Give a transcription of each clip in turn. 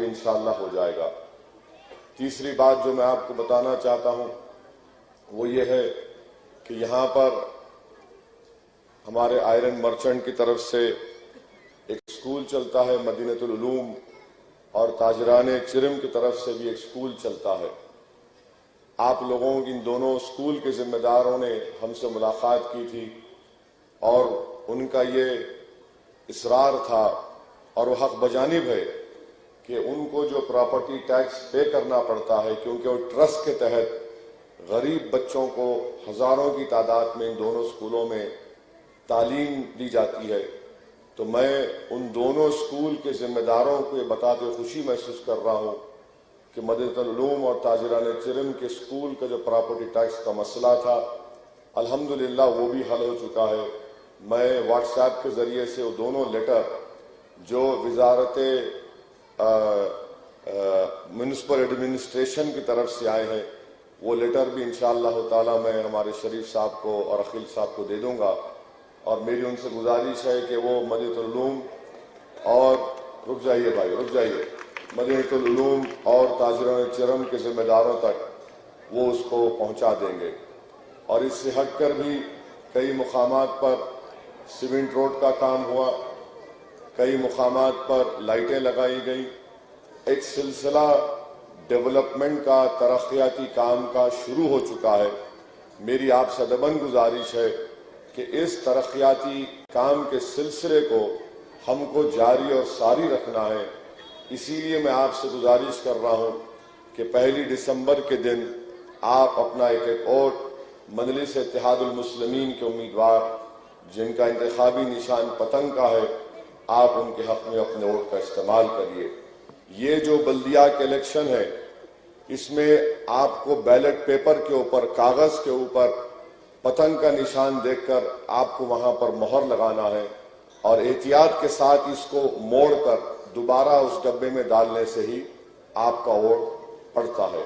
इंशाअल्लाह हो जाएगा। तीसरी बात जो मैं आपको बताना चाहता हूं वो ये है कि यहाँ पर हमारे आयरन मर्चेंट की तरफ से एक स्कूल चलता है मदीनतुल उलूम, और ताजरान चिरम की तरफ से भी एक स्कूल चलता है। आप लोगों इन दोनों स्कूल के जिम्मेदारों ने हमसे मुलाकात की थी और उनका ये इसरार था और वो हक बजानिब है कि उनको जो प्रॉपर्टी टैक्स पे करना पड़ता है, क्योंकि वो ट्रस्ट के तहत गरीब बच्चों को हजारों की तादाद में इन दोनों स्कूलों में तालीम दी जाती है, तो मैं उन दोनों स्कूल के जिम्मेदारों को ये बताते खुशी महसूस कर रहा हूं कि मदीनतुल उलूम और ताजरान चिरम के स्कूल का जो प्रॉपर्टी टैक्स का मसला था, अल्हम्दुलिल्लाह वो भी हल हो चुका है। मैं व्हाट्सएप के जरिए से वो दोनों लेटर जो वजारत म्युनिसिपल एडमिनिस्ट्रेशन की तरफ से आए हैं, वो लेटर भी इंशाअल्लाह ताला मैं हमारे शरीफ साहब को और अखिल साहब को दे दूंगा। और मेरी उनसे गुजारिश है कि वो मदीनतुल उलूम और रुक जाइए मदीनतुल उलूम और ताजरान चिरम के जिम्मेदारों तक वो उसको पहुंचा देंगे। और इससे हटकर भी कई मुकामात पर सीमेंट रोड का काम हुआ, कई मुकामात पर लाइटें लगाई गई। एक सिलसिला डेवलपमेंट का, तरक्याती काम का शुरू हो चुका है। मेरी आपसे अदबन गुजारिश है कि इस तरक्याती काम के सिलसिले को हमको जारी और सारी रखना है। इसीलिए मैं आपसे गुजारिश कर रहा हूं कि 1 दिसंबर के दिन आप अपना एक वोट मजलिस इत्तेहादुल मुस्लिमीन के उम्मीदवार जिनका इंतखाबी निशान पतंग का है, आप उनके हक में अपने वोट का इस्तेमाल करिए। ये जो बल्दिया के इलेक्शन है, इसमें आपको बैलेट पेपर के ऊपर, कागज के ऊपर पतंग का निशान देखकर आपको वहां पर मोहर लगाना है और एहतियात के साथ इसको मोड़कर दोबारा उस डब्बे में डालने से ही आपका वोट पड़ता है।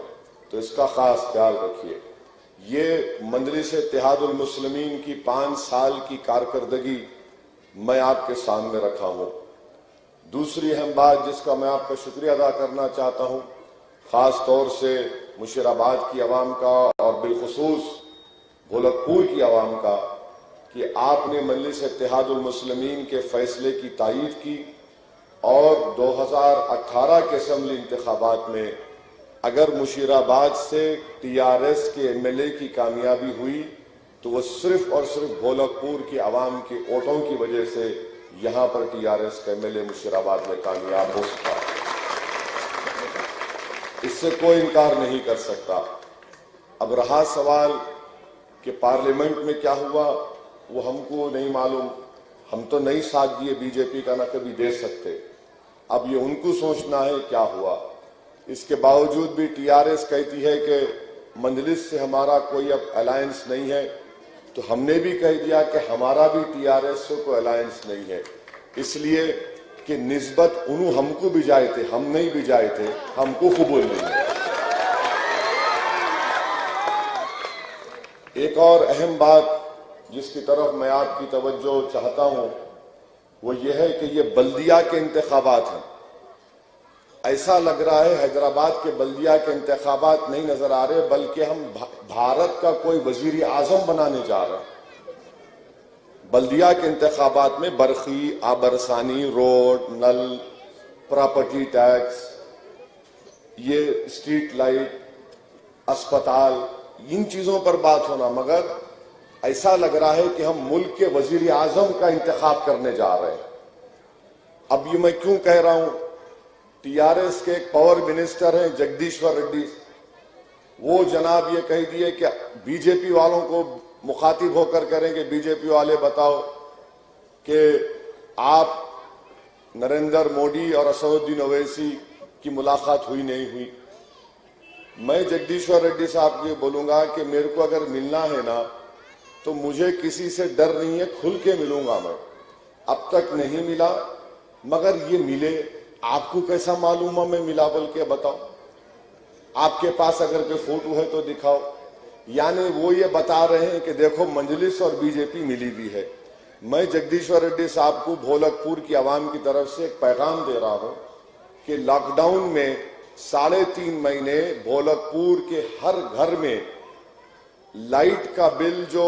तो इसका खास ख्याल रखिए। ये मजलिस इत्तेहादुल मुस्लिमीन की 5 साल की कारकर्दगी मैं आपके सामने रखा हूं। दूसरी अहम बात जिसका मैं आपका शुक्रिया अदा करना चाहता हूं, खास तौर से मुशीराबाद की आवाम का और बिलखुसूस गोलकपुर की आवाम का, कि आपने मजलिस इत्तेहादुल मुस्लिमीन के फैसले की तायीद की और 2018 के असेंबली इंतखाबात में अगर मुशीराबाद से टीआरएस के एमएलए की कामयाबी हुई तो वो सिर्फ और सिर्फ गोलकपुर की आवाम के वोटों की वजह से यहां पर टीआरएस का एमएलए मुशीराबाद में कामयाब हो सका। इससे कोई इनकार नहीं कर सकता। अब रहा सवाल कि पार्लियामेंट में क्या हुआ, वो हमको नहीं मालूम। हम तो नहीं साथ दिए बीजेपी का, ना कभी दे सकते। अब ये उनको सोचना है क्या हुआ। इसके बावजूद भी टीआरएस कहती है कि मजलिस से हमारा कोई अब अलायंस नहीं है, तो हमने भी कह दिया कि हमारा भी टीआरएस से कोई अलायंस नहीं है, इसलिए कि निस्बत उन्होंने हमको भी जाए थे, हम नहीं भी जाए थे, हमको कबूल नहीं है। एक और अहम बात जिसकी तरफ मैं आपकी तवज्जो चाहता हूं वो ये है कि ये बल्दिया के इंतखाबात हैं। ऐसा लग रहा है हैदराबाद के बल्दिया के इंतखाबात नहीं नजर आ रहे, बल्कि हम भारत का कोई वजीर आजम बनाने जा रहे हैं। बल्दिया के इंतखाबात में बरखी, आबरसानी, रोड, नल, प्रॉपर्टी टैक्स, ये स्ट्रीट लाइट, अस्पताल, इन चीजों पर बात होना, मगर ऐसा लग रहा है कि हम मुल्क के वजीर आजम का इंतखाब करने जा रहे हैं। अब ये मैं क्यों कह रहा हूं, टीआरएस के एक पावर मिनिस्टर हैं जगदीश्वर रेड्डी, वो जनाब ये कह दिए कि बीजेपी वालों को मुखातिब होकर करेंगे, बीजेपी वाले बताओ कि आप नरेंद्र मोदी और असदुद्दीन ओवैसी की मुलाकात हुई नहीं हुई। मैं जगदीश्वर रेड्डी साहब को बोलूंगा कि मेरे को अगर मिलना है ना तो मुझे किसी से डर नहीं है, खुल के मिलूंगा मैं। अब तक नहीं मिला, मगर ये मिले, आपको कैसा मालूम है मैं मिला, बोल के बताओ। आपके पास अगर कोई फोटो है तो दिखाओ। यानी वो ये बता रहे हैं कि देखो मजलिस और बीजेपी मिली भी है। मैं जगदीश्वर रेड्डी साहब को भोलकपुर की आवाम की तरफ से एक पैगाम दे रहा हूं कि लॉकडाउन में 3.5 महीने भोलकपुर के हर घर में लाइट का बिल जो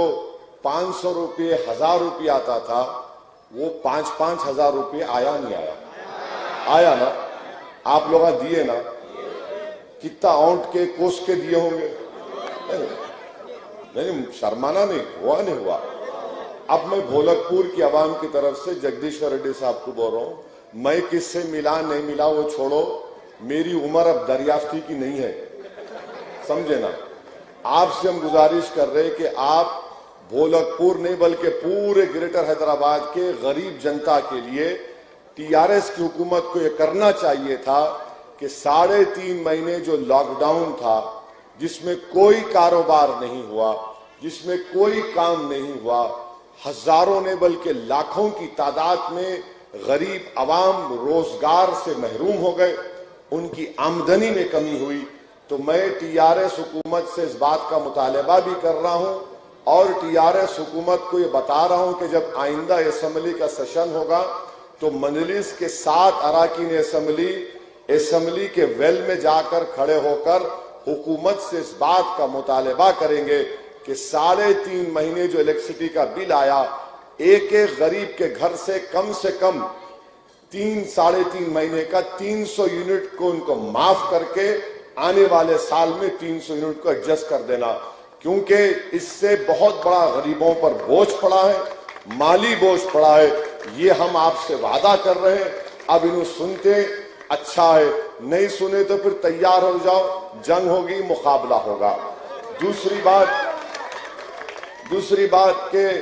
500 रुपये 1000 रुपये आता था वो 5-5 हजार रुपये आया नहीं आया? आया ना? आप लोग दिए ना? कितना औंट के कोस के दिए होंगे? नहीं, शर्माना नहीं, हुआ नहीं हुआ। अब मैं भोलकपुर की आवाम की तरफ से जगदीश्वर रेड्डी साहब को बोल रहा हूं, मैं किससे मिला नहीं मिला वो छोड़ो, मेरी उम्र अब दरियाफ्ती की नहीं है, समझे ना। आपसे हम गुजारिश कर रहे हैं कि आप भोलकपुर नहीं बल्कि पूरे ग्रेटर हैदराबाद के गरीब जनता के लिए टीआरएस की हुकूमत को यह करना चाहिए था कि 3.5 महीने जो लॉकडाउन था, जिसमें कोई कारोबार नहीं हुआ, जिसमें कोई काम नहीं हुआ, हजारों ने बल्कि लाखों की तादाद में गरीब अवाम रोजगार से महरूम हो गए, उनकी आमदनी में कमी हुई। तो मैं टीआरएस हुकूमत से इस बात का मुतालबा भी कर रहा हूं और टीआरएस हुकूमत को ये बता रहा हूं कि जब आइंदा असेंबली का सेशन होगा तो मजलिस के 7 अराकीन असेंबली के वेल में जाकर खड़े होकर हुकूमत से इस बात का मुतालबा करेंगे कि 3.5 महीने जो इलेक्ट्रिसिटी का बिल आया, एक एक गरीब के घर से कम 3-3.5 महीने का 300 यूनिट को उनको माफ करके आने वाले साल में 300 यूनिट को एडजस्ट कर देना, क्योंकि इससे बहुत बड़ा गरीबों पर बोझ पड़ा है, माली बोझ पड़ा है। ये हम आपसे वादा कर रहे हैं। अब इन्हें सुनते अच्छा है, नहीं सुने तो फिर तैयार हो जाओ, जंग होगी, मुकाबला होगा। दूसरी बात के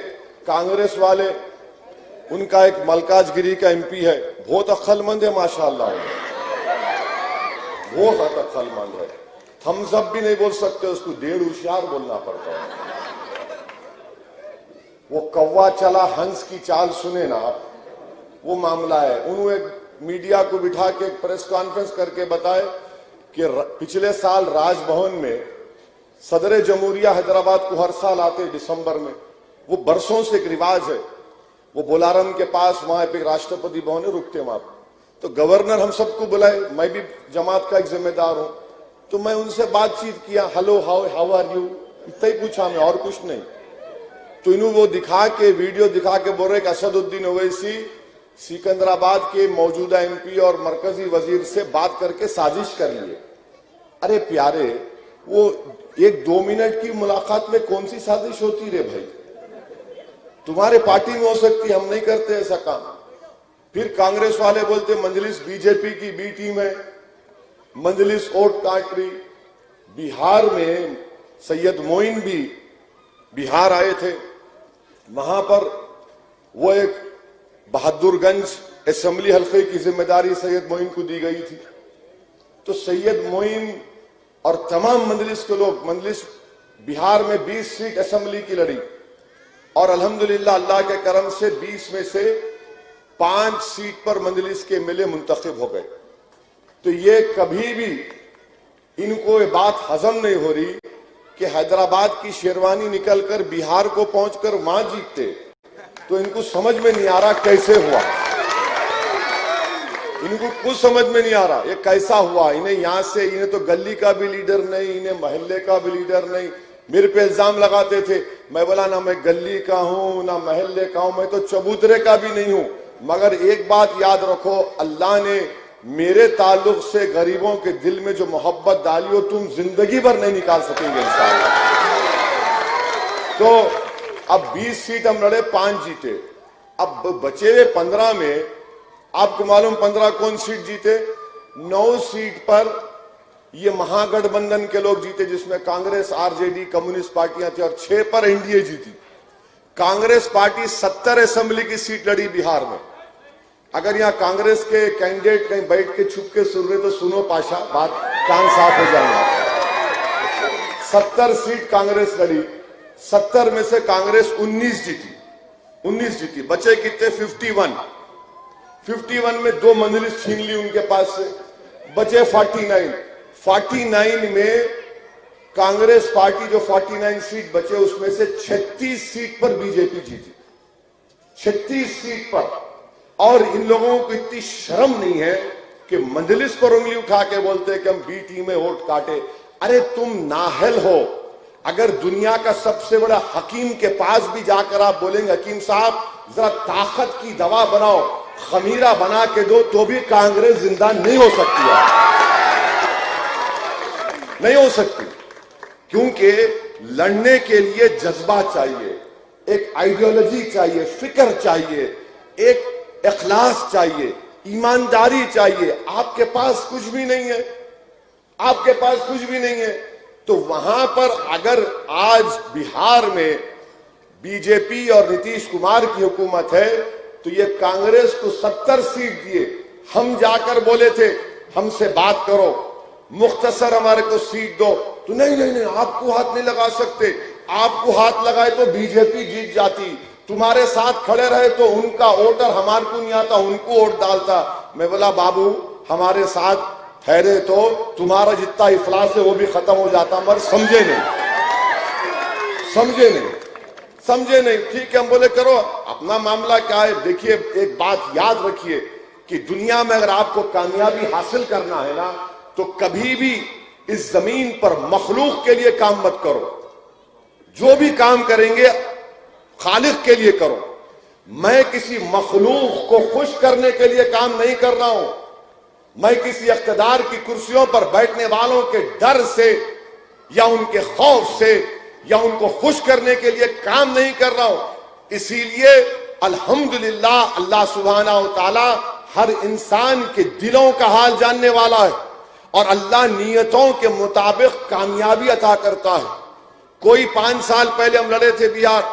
कांग्रेस वाले, उनका एक मलकाजगिरी का एमपी है, बहुत अक्लमंद है माशाअल्लाह, बहुत अक्लमंद है, थम्स अप भी नहीं बोल सकते, उसको 1.5 होशियार बोलना पड़ता है। वो कौवा चला हंस की चाल सुने ना आप, वो मामला है। उन्होंने मीडिया को बिठा के एक प्रेस कॉन्फ्रेंस करके बताए कि पिछले साल राजभवन में सदर जमहूरिया हैदराबाद को हर साल आते दिसंबर में, वो बरसों से एक रिवाज है, वो बोलारम के पास वहां पे राष्ट्रपति भवन है, रुकते वहां। तो गवर्नर हम सबको बुलाए, मैं भी जमात का एक जिम्मेदार हूं, तो मैं उनसे बातचीत किया, हेलो हाउ आर यू, इतना ही पूछा मैं, और कुछ नहीं। तो इन्होंने वो दिखा के वीडियो दिखा के बोल रहे कि असदुद्दीन ओवैसी सिकंदराबाद के मौजूदा एमपी और मरकजी वजीर से बात करके साजिश कर लिए। अरे प्यारे, वो 1-2 मिनट की मुलाकात में कौन सी साजिश होती रे भाई? तुम्हारे पार्टी में हो सकती, हम नहीं करते ऐसा काम। फिर कांग्रेस वाले बोलते मजलिस बीजेपी की बी टीम है, मजलिस वोट काट रही। बिहार में सैयद मोइन भी बिहार आए थे, वहां पर वो एक बहादुरगंज असेंबली हल्के की जिम्मेदारी सैयद मोइन को दी गई थी। तो सैयद मोइन और तमाम मजलिस के लोग, मजलिस बिहार में 20 सीट असेंबली की लड़ी और अल्हम्दुलिल्लाह अल्लाह के करम से 20 में से 5 सीट पर मजलिस के एमएलए मुंतखब हो गए। तो ये कभी भी इनको ये बात हजम नहीं हो रही कि हैदराबाद की शेरवानी निकलकर बिहार को पहुंचकर वहां जीतते, तो इनको समझ में नहीं आ रहा कैसे हुआ, इनको कुछ समझ में नहीं आ रहा ये कैसा हुआ। इन्हें यहां से, इन्हें तो गली का भी लीडर नहीं, इन्हें मोहल्ले का भी लीडर नहीं। मेरे पे इल्जाम लगाते थे, मैं बोला ना मैं गली का हूं ना मोहल्ले का हूं, मैं तो चबूतरे का भी नहीं हूं। मगर एक बात याद रखो, अल्लाह ने मेरे ताल्लुक से गरीबों के दिल में जो मोहब्बत डाली हो तुम जिंदगी भर नहीं निकाल सकेंगे इंशाअल्लाह। तो अब 20 सीट हम लड़े, 5 जीते, अब बचे हुए 15 में आपको मालूम 15 कौन सीट जीते? 9 सीट पर ये महागठबंधन के लोग जीते, जिसमें कांग्रेस, आरजेडी, कम्युनिस्ट पार्टियां थी, और 6 पर एनडीए जीती। कांग्रेस पार्टी 70 असेंबली की सीट लड़ी बिहार में। अगर यहाँ कांग्रेस के कैंडिडेट कहीं बैठ के छुप के सुन रहे तो सुनो पाशा, बात कान साफ हो जाएगा। 70 सीट कांग्रेस लड़ी, 70 में से कांग्रेस 19 जीती, बचे कितने? 51 में 2 मजलिस छीन ली उनके पास से, बचे 49 में कांग्रेस पार्टी जो 49 सीट बचे उसमें से 36 सीट पर बीजेपी जीती, 36 सीट पर। और इन लोगों को इतनी शर्म नहीं है कि मजलिस पर उंगली उठा के बोलते कि हम बी टीम में वोट काटे। अरे तुम नाहल हो। अगर दुनिया का सबसे बड़ा हकीम के पास भी जाकर आप बोलेंगे हकीम साहब जरा ताकत की दवा बनाओ, खमीरा बना के दो, तो भी कांग्रेस जिंदा नहीं हो सकती है, नहीं हो सकती। क्योंकि लड़ने के लिए जज्बा चाहिए, एक आइडियोलॉजी चाहिए, फिक्र चाहिए, एक इखलास चाहिए, ईमानदारी चाहिए। आपके पास कुछ भी नहीं है, आपके पास कुछ भी नहीं है। तो वहां पर अगर आज बिहार में बीजेपी और नीतीश कुमार की हुकूमत है तो ये कांग्रेस को 70 सीट दिए। हम जाकर बोले थे हमसे बात करो, मुख्तसर हमारे को सीट दो, तो नहीं नहीं नहीं आपको हाथ नहीं लगा सकते, आपको हाथ लगाए तो बीजेपी जीत जाती, तुम्हारे साथ खड़े रहे तो उनका वोटर हमारे को नहीं आता, उनको वोट डालता। मैं बोला बाबू हमारे साथ ठहरे तो तुम्हारा जितना इफलास है वो भी खत्म हो जाता, मगर समझे नहीं, समझे नहीं, समझे नहीं। ठीक है, हम बोले करो, अपना मामला क्या है। देखिए एक बात याद रखिए कि दुनिया में अगर आपको कामयाबी हासिल करना है ना तो कभी भी इस जमीन पर मखलूक के लिए काम मत करो। जो भी काम करेंगे खालिक के लिए करो। मैं किसी मखलूक को खुश करने के लिए काम नहीं कर रहा हूं। मैं किसी इख्तिदार की कुर्सियों पर बैठने वालों के डर से या उनके खौफ से या उनको खुश करने के लिए काम नहीं कर रहा हूं। इसीलिए अल्हम्दुलिल्लाह अल्लाह सुब्हाना व तआला हर इंसान के दिलों का हाल जानने वाला है और अल्लाह नियतों के मुताबिक कामयाबी अता करता है। कोई 5 साल पहले हम लड़े थे बिहार,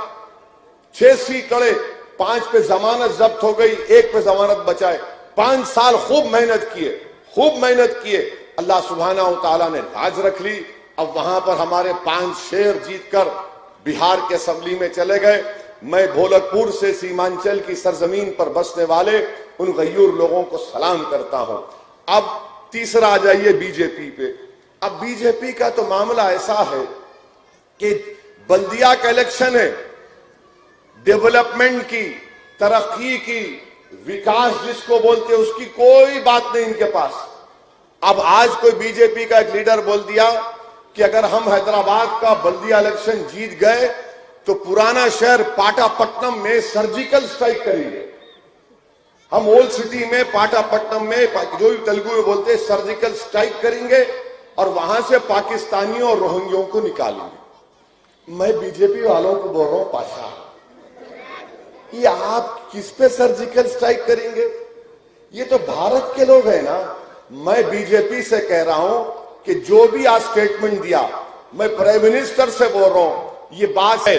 6 सीट लड़े, 5 पे जमानत जब्त हो गई, 1 पे जमानत बचाए। 5 साल खूब मेहनत किए, खूब मेहनत किए, अल्लाह सुब्हाना व तआला ने लाज रख ली। अब वहां पर हमारे 5 शेर जीतकर बिहार के असेंबली में चले गए। मैं भोलकपुर से सीमांचल की सरजमीन पर बसने वाले उन गयूर लोगों को सलाम करता हूं। अब तीसरा आ जाइए बीजेपी पे। अब बीजेपी का तो मामला ऐसा है कि बल्दिया का इलेक्शन है, डेवलपमेंट की, तरक्की की, विकास जिसको बोलते हैं उसकी कोई बात नहीं इनके पास। अब आज कोई बीजेपी का एक लीडर बोल दिया कि अगर हम हैदराबाद का बल्दिया इलेक्शन जीत गए तो पुराना शहर पाटापट्टनम में सर्जिकल स्ट्राइक करेंगे। हम ओल्ड सिटी में पाटापट्टनम में जो भी तेलुगु में बोलते हैं सर्जिकल स्ट्राइक करेंगे और वहां से पाकिस्तानियों और रोहिंग्यों को निकालेंगे। मैं बीजेपी वालों को बोल रहा हूं पाशा, ये आप किस पे सर्जिकल स्ट्राइक करेंगे? ये तो भारत के लोग हैं ना। मैं बीजेपी से कह रहा हूं कि जो भी आज स्टेटमेंट दिया, मैं प्राइम मिनिस्टर से बोल रहा हूं, ये बात है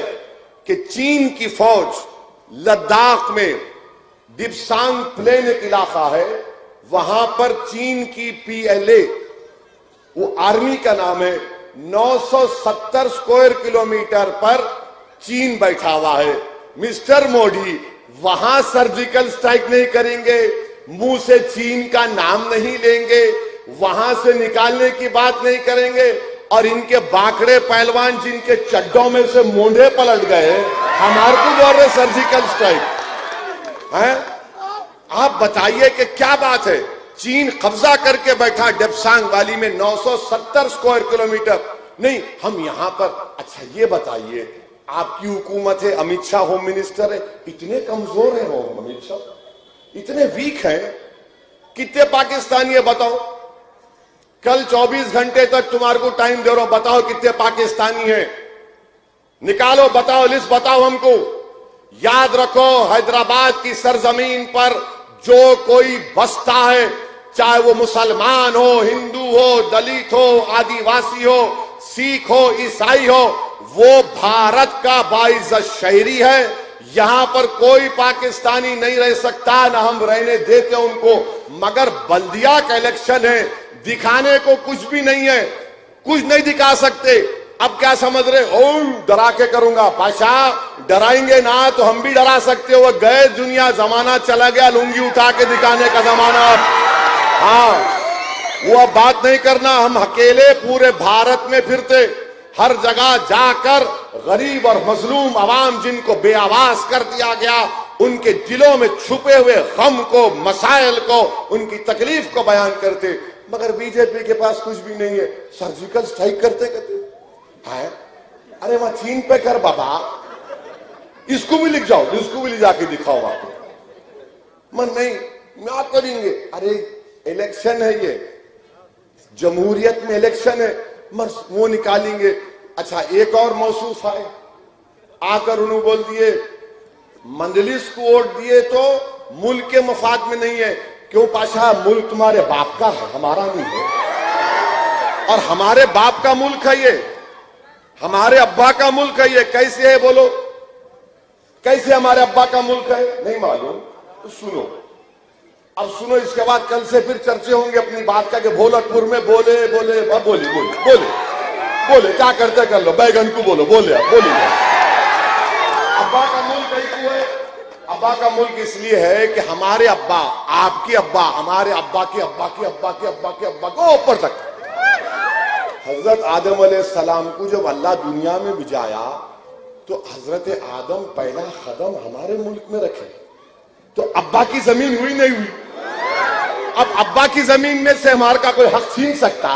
कि चीन की फौज लद्दाख में डिप्सांग प्लेन एक इलाका है, वहां पर चीन की पीएलए, वो आर्मी का नाम है, 970 स्क्वायर किलोमीटर पर चीन बैठा हुआ है। मिस्टर मोदी वहां सर्जिकल स्ट्राइक नहीं करेंगे, मुंह से चीन का नाम नहीं लेंगे, वहां से निकालने की बात नहीं करेंगे और इनके बाकड़े पहलवान जिनके चड्डों में से मोंढे पलट गए हमारे को बोल रहे सर्जिकल स्ट्राइक है। आप बताइए कि क्या बात है? चीन कब्जा करके बैठा डेप्सांग वैली में 970 स्क्वायर किलोमीटर। नहीं, हम यहां पर। अच्छा ये बताइए, आपकी हुकूमत है, अमित शाह होम मिनिस्टर है, इतने कमजोर है वो अमित शाह, इतने वीक है। कितने पाकिस्तानी है बताओ? कल 24 घंटे तक तुम्हारे को टाइम दे रहा हूं, बताओ कितने पाकिस्तानी हैं? निकालो, बताओ, लिस्ट बताओ हमको। याद रखो, हैदराबाद की सरजमीन पर जो कोई बसता है, चाहे वो मुसलमान हो, हिंदू हो, दलित हो, आदिवासी हो, सिख हो, ईसाई हो, वो भारत का बाइज्जत शहरी है। यहां पर कोई पाकिस्तानी नहीं रह सकता, ना हम रहने देते उनको। मगर बल्दिया का इलेक्शन है, दिखाने को कुछ भी नहीं है, कुछ नहीं दिखा सकते। अब क्या समझ रहे? ओ डरा के करूंगा। पाशा डराएंगे ना तो हम भी डरा सकते हो। गए दुनिया, जमाना चला गया लुंगी उठा के दिखाने का जमाना। हाँ, वो अब बात नहीं करना। हम अकेले पूरे भारत में फिरते, हर जगह जाकर गरीब और मजलूम आवाम जिनको बेआवाज कर दिया गया, उनके दिलों में छुपे हुए गम को, मसाइल को, उनकी तकलीफ को बयान करते। मगर बीजेपी के पास कुछ भी नहीं है, सर्जिकल स्ट्राइक करते है। अरे वहां चीन पे कर बाबा, इसको भी लिख जाओ, इसको भी ले जाके दिखाओ आपको। मन नहीं, क्या करेंगे? अरे इलेक्शन है, ये जमहूरियत में इलेक्शन है, वो निकालेंगे। अच्छा, एक और मौसूफ आए, आकर उन्होंने बोल दिए मंजलिस को वोट दिए तो मुल्क के मफाद में नहीं है। क्यों पाशा? मुल्क तुम्हारे बाप का है, हमारा नहीं है। और हमारे बाप का मुल्क है ये, हमारे अब्बा का मुल्क है ये। कैसे है बोलो, कैसे हमारे अब्बा का मुल्क है? नहीं मालूम तो सुनो, अब सुनो, इसके बाद कल से फिर चर्चे होंगे अपनी बात का कि भोलकपुर में बोले बोले बोले बोले बोले बोले क्या करते कर लो, बैगन को बोलो, बोले आप बोलिए। अब्बा का मुल्क क्यों है? अब्बा का मुल्क इसलिए है कि हमारे अब्बा, आपके अब्बा, हमारे अब्बा के अब्बा के अब्बा के अब्बा के अब्बा को ऊपर तक हजरत आदम अलैहिस्सलाम को जब अल्लाह दुनिया में भिजाया तो हजरत आदम पहला कदम हमारे मुल्क में रखे। तो अब्बा की जमीन हुई नहीं हुई? अब अब्बा की जमीन में से हमारे का कोई हक छीन सकता?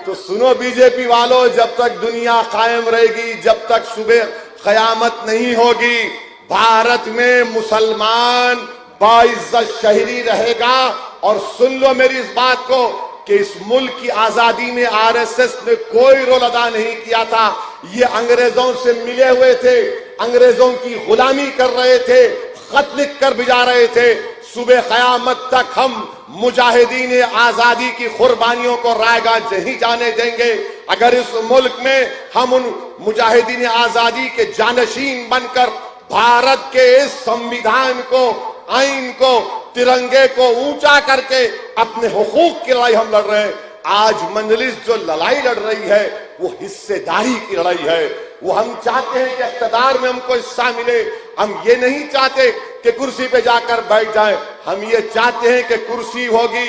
तो सुनो बीजेपी वालों, जब तक दुनिया कायम रहेगी, जब तक सुबह कयामत नहीं होगी, भारत में मुसलमान बाइज्जत शहरी रहेगा। और सुन लो मेरी इस बात को कि इस मुल्क की आजादी में आरएसएस ने कोई रोल अदा नहीं किया था। ये अंग्रेजों से मिले हुए थे, अंग्रेजों की गुलामी कर रहे थे, खत लिख कर भिजा रहे थे। सुबह कयामत तक हम मुजाहिदीन आजादी की कुर्बानियों को रायगा नहीं जाने देंगे। अगर इस मुल्क में हम उन मुजाहिदीन आजादी के जानशीन बनकर भारत के इस संविधान को, आइन को, तिरंगे को ऊंचा करके अपने हुकूक की लड़ाई हम लड़ रहे हैं। आज मंजलिस जो लड़ाई लड़ रही है वो हिस्सेदारी की लड़ाई है। वो हम चाहते हैं कि इख्तियार में हमको हिस्सा मिले। हम ये नहीं चाहते कि कुर्सी पे जाकर बैठ जाएं। हम ये चाहते हैं कि कुर्सी होगी,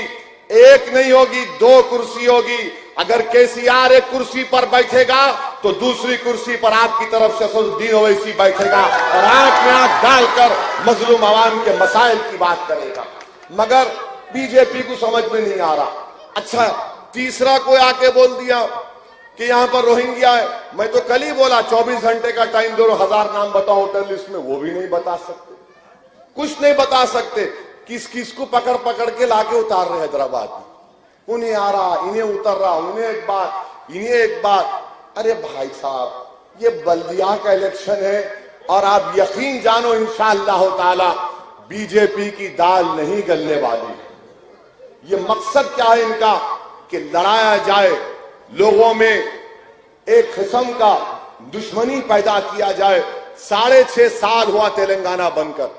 एक नहीं होगी, 2 कुर्सी होगी। अगर केसीआर एक कुर्सी पर बैठेगा तो दूसरी कुर्सी पर आपकी तरफ से असदुद्दीन ओवैसी बैठेगा और आंख में आंख डालकर मजलूम आवाम के मसाइल की बात करेगा। मगर बीजेपी को समझ में नहीं आ रहा। अच्छा, तीसरा कोई आके बोल दिया कि यहां पर रोहिंग्या है। मैं तो कल ही बोला 24 घंटे का टाइम दो, 1000 नाम बताओ होटल लिस्ट में, वो भी नहीं बता सकते, कुछ नहीं बता सकते। किस किस को पकड़ पकड़ के लाके उतार रहे हैदराबाद में, उन्हें आ रहा, इन्हें उतर रहा, उन्हें एक बात, इन्हें एक बात। अरे भाई साहब, ये बल्दिया का इलेक्शन है और आप यकीन जानो इंशाअल्लाह ताला बीजेपी की दाल नहीं गलने वाली। ये मकसद क्या है इनका कि लड़ाया जाए, लोगों में एक किस्म का दुश्मनी पैदा किया जाए। 6.5 साल हुआ तेलंगाना बनकर।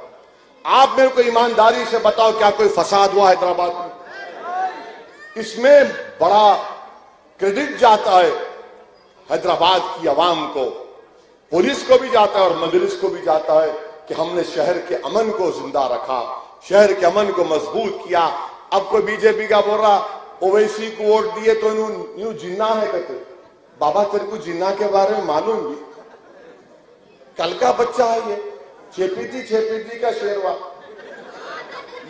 आप मेरे को ईमानदारी से बताओ, क्या कोई फसाद हुआ हैदराबाद में? इसमें बड़ा क्रेडिट जाता है हैदराबाद की आवाम को, पुलिस को भी जाता है और मजलिस को भी जाता है कि हमने शहर के अमन को जिंदा रखा, शहर के अमन को मजबूत किया। अब कोई बीजेपी का बोल रहा ओवैसी को वोट दिए तो यूं जिन्ना है कहते। बाबा तेरे को जिन्ना के बारे में मालूम भी? कल का बच्चा है ये, छेपीती का शेरवा।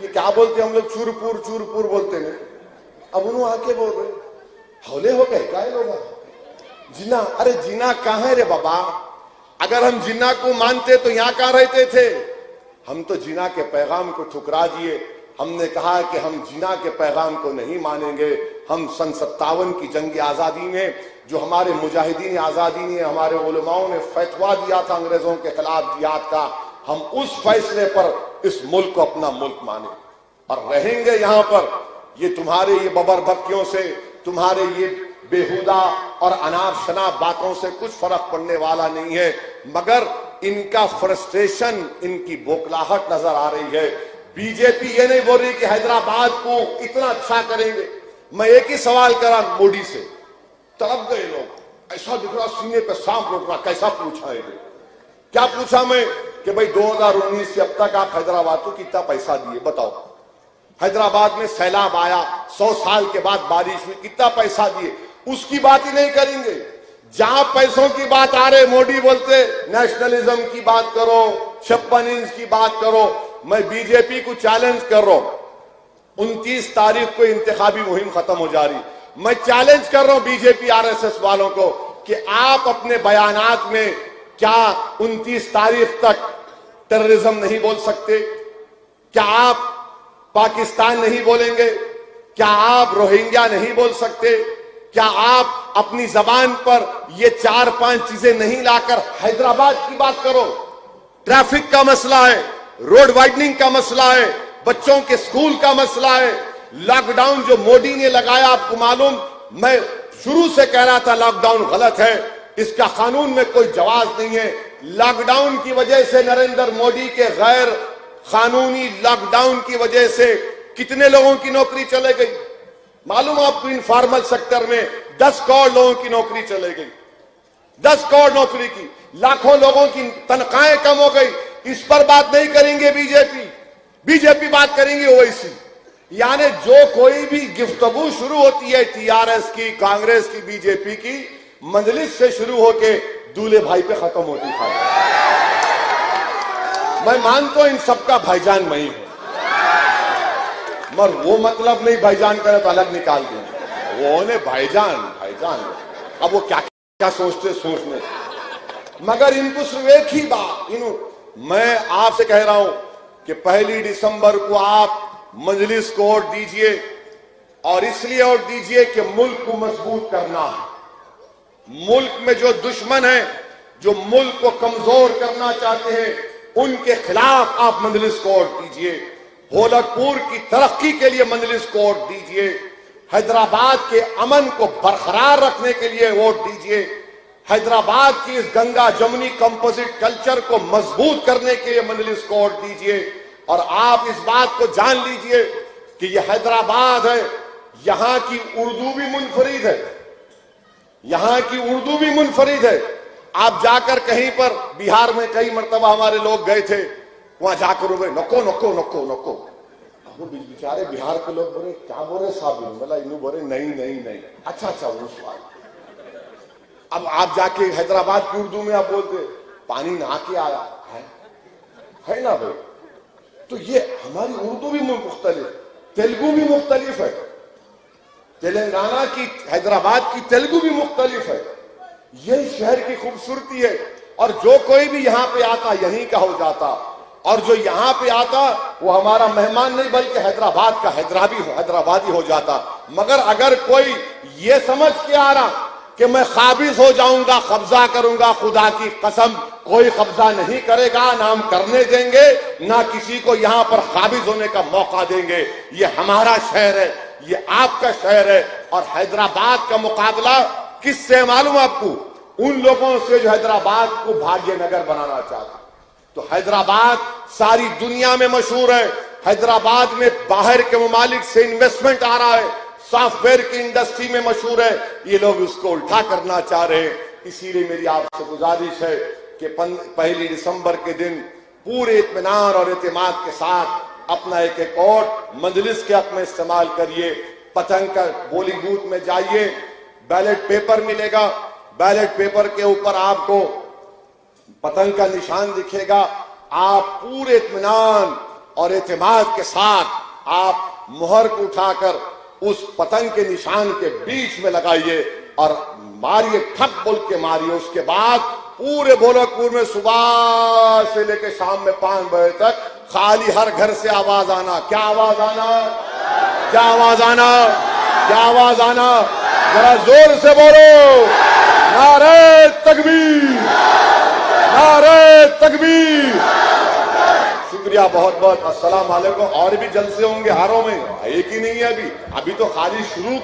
ये क्या बोलते हम लोग, चूरपुर बोलते हैं। अब उन्होंने आके बोल रहे हौले हो गए क्या लोग? जिन्ना, अरे जिन्ना कहाँ है रे बाबा? अगर हम जिन्ना को मानते तो यहां कहां रहते थे? हम तो जिन्ना के पैगाम को ठुकरा दिए। हमने कहा कि हम जिन्ना के पैगाम को नहीं मानेंगे। हम सन 57 की जंग आजादी में जो हमारे मुजाहिदीन आजादी ने, हमारे उलमाओं ने फैसला दिया था अंग्रेजों के खिलाफ जिहाद का, हम उस फैसले पर इस मुल्क को अपना मुल्क माने और रहेंगे यहां पर। ये तुम्हारे ये बबरबक्कियों से, तुम्हारे ये बेहुदा और अनाप शनाप बातों से कुछ फर्क पड़ने वाला नहीं है। मगर इनका फ्रस्ट्रेशन, इनकी बोखलाहट नजर आ रही है। बीजेपी ये नहीं बोल रही कि हैदराबाद को इतना अच्छा करेंगे। मैं एक ही सवाल करा मोदी से, तड़प गए लोग, ऐसा दिख रहा सीने पे सांप उठ रहा। कैसा पूछा है? क्या पूछा मैं कि भाई 2019 से अब तक आप हैदराबाद को कितना पैसा दिए बताओ? हैदराबाद में सैलाब आया, 100 साल के बाद बारिश हुई, कितना पैसा दिए? उसकी बात ही नहीं करेंगे। जहां पैसों की बात आ रहे, मोदी बोलते नेशनलिज्म की बात करो, 56 इंच की बात करो। मैं बीजेपी को चैलेंज कर रहा हूं, 29 तारीख को इंतखाबी मुहिम खत्म हो जा रही। मैं चैलेंज कर रहा हूं बीजेपी आरएसएस वालों को कि आप अपने बयानात में क्या 29 तारीख तक टेररिज्म नहीं बोल सकते? क्या आप पाकिस्तान नहीं बोलेंगे? क्या आप रोहिंग्या नहीं बोल सकते? क्या आप अपनी जबान पर ये 4-5 चीजें नहीं लाकर हैदराबाद की बात करो? ट्रैफिक का मसला है, रोड वाइडनिंग का मसला है, बच्चों के स्कूल का मसला है, लॉकडाउन जो मोदी ने लगाया, आपको मालूम, मैं शुरू से कह रहा था लॉकडाउन गलत है, इसका कानून में कोई जवाब नहीं है। लॉकडाउन की वजह से, नरेंद्र मोदी के गैर कानूनी लॉकडाउन की वजह से कितने लोगों की नौकरी चले गई? मालूम आपको, इनफॉर्मल सेक्टर में 10 करोड़ लोगों की नौकरी चले गई। 10 करोड़ नौकरी की, लाखों लोगों की तनख्वाहें कम हो गई। इस पर बात नहीं करेंगे बीजेपी बात करेंगे ओवैसी। यानी जो कोई भी गुफ्तगू शुरू होती है टीआरएस की, कांग्रेस की, बीजेपी की, मजलिस से शुरू होके दूल्हे भाई पे खत्म होती है। मैं मानता हूं इन सबका भाईजान मैं ही हूं, मगर वो मतलब नहीं भाईजान करे तो अलग निकाल दें। वो ने भाईजान, अब वो क्या क्या सोचते सोचने, मगर इनको सिर्फ एक ही बात, मैं आपसे कह रहा हूं कि 1 दिसंबर को आप मजलिस को वोट दीजिए, और इसलिए वोट दीजिए कि मुल्क को मजबूत करना है। मुल्क में जो दुश्मन है, जो मुल्क को कमजोर करना चाहते हैं, उनके खिलाफ आप मजलिस को वोट दीजिए। भोलकपुर की तरक्की के लिए मजलिस को वोट दीजिए। हैदराबाद के अमन को बरकरार रखने के लिए वोट दीजिए। हैदराबाद की इस गंगा जमुनी कंपोजिट कल्चर को मजबूत करने के लिए मजलिस को वोट दीजिए। और आप इस बात को जान लीजिए कि यह हैदराबाद है, यहां की उर्दू भी मुनफरिद है, यहां की उर्दू भी मुनफरिद है। आप जाकर कहीं पर, बिहार में कई मर्तबा हमारे लोग गए थे, वहां जाकर बोले नको नको नको नको, वो बेचारे बिहार के लोग बोले क्या बोले साहब, बोला इनू बोले नहीं नहीं नहीं, अच्छा वो सवाल। अब आप जाके हैदराबाद की उर्दू में आप बोलते पानी नहा के आया है ना भाई। तो ये हमारी उर्दू भी मुख्तलिफ, तेलुगु भी मुख्तलिफ है, तेलंगाना की, हैदराबाद की तेलुगु भी मुख्तलिफ है। यही शहर की खूबसूरती है। और जो कोई भी यहां पे आता यहीं का हो जाता, और जो यहां पे आता वो हमारा मेहमान नहीं बल्कि हैदराबाद का हैदराबादी हो जाता। मगर अगर कोई ये समझ के आ रहा कि मैं काबिज हो जाऊंगा, कब्जा करूंगा, खुदा की कसम कोई कब्जा नहीं करेगा, ना हम करने देंगे, ना किसी को यहां पर काबिज होने का मौका देंगे। ये हमारा शहर है, ये आपका शहर है। और हैदराबाद का मुकाबला किससे मालूम आपको? उन लोगों से जो हैदराबाद को भाग्यनगर बनाना चाहते। तो हैदराबाद सारी दुनिया में मशहूर है। हैदराबाद में बाहर के ममालिक से इन्वेस्टमेंट आ रहा है, सॉफ्टवेयर की इंडस्ट्री में मशहूर है। ये लोग उसको उल्टा करना चाह रहे हैं। इसीलिए मेरी आपसे गुजारिश है कि 1 दिसंबर के दिन पूरे इत्मीनान और एतमाद के साथ अपना एक वोट मजलिस के हक में इस्तेमाल करिए। पतंग का पोलिंग बूथ में जाइए, बैलेट पेपर मिलेगा, बैलेट पेपर के ऊपर आपको पतंग का निशान दिखेगा। आप पूरे इत्मीनान और एतमाद के साथ आप मुहर को उठाकर उस पतंग के निशान के बीच में लगाइए और मारिए, ठप बोल के मारिए। उसके बाद पूरे भोलकपुर में सुबह से लेकर शाम में 5 बजे तक खाली हर घर से आवाज आना। क्या आवाज आना? क्या आवाज आना? क्या आवाज आना? जरा जोर से बोलो, नारे तकबीर, नारे तकबीर। शुक्रिया बहुत बहुत। अस्सलाम वालेकुम। और भी जलसे होंगे हारों में, एक ही नहीं है अभी तो खाली शुरू